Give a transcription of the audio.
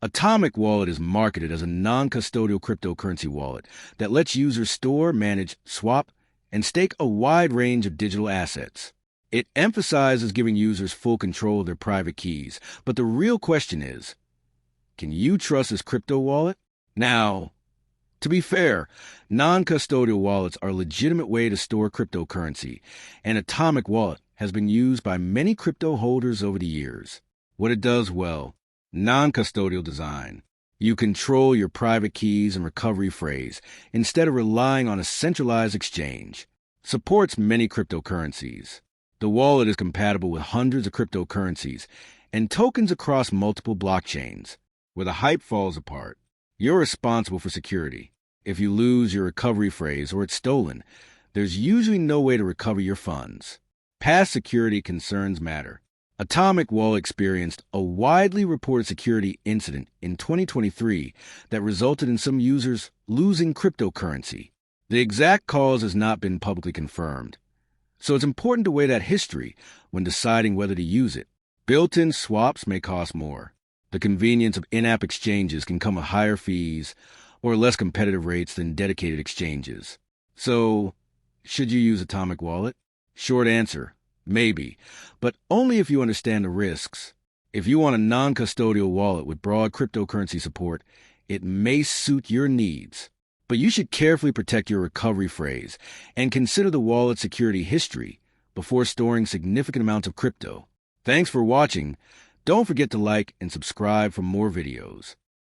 Atomic Wallet is marketed as a non-custodial cryptocurrency wallet that lets users store, manage, swap, and stake a wide range of digital assets. It emphasizes giving users full control of their private keys, but the real question is, can you trust this crypto wallet? Now, to be fair, non-custodial wallets are a legitimate way to store cryptocurrency, and Atomic Wallet has been used by many crypto holders over the years. What it does well: non-custodial design. You control your private keys and recovery phrase instead of relying on a centralized exchange. Supports many cryptocurrencies. The wallet is compatible with hundreds of cryptocurrencies and tokens across multiple blockchains. Where the hype falls apart, you're responsible for security. If you lose your recovery phrase or it's stolen, there's usually no way to recover your funds. Past security concerns matter. Atomic Wallet experienced a widely reported security incident in 2023 that resulted in some users losing cryptocurrency. The exact cause has not been publicly confirmed, so it's important to weigh that history when deciding whether to use it. Built-in swaps may cost more. The convenience of in-app exchanges can come with higher fees or less competitive rates than dedicated exchanges. So, should you use Atomic Wallet? Short answer: maybe, but only if you understand the risks. If you want a non-custodial wallet with broad cryptocurrency support, it may suit your needs. But you should carefully protect your recovery phrase and consider the wallet's security history before storing significant amounts of crypto. Thanks for watching. Don't forget to like and subscribe for more videos.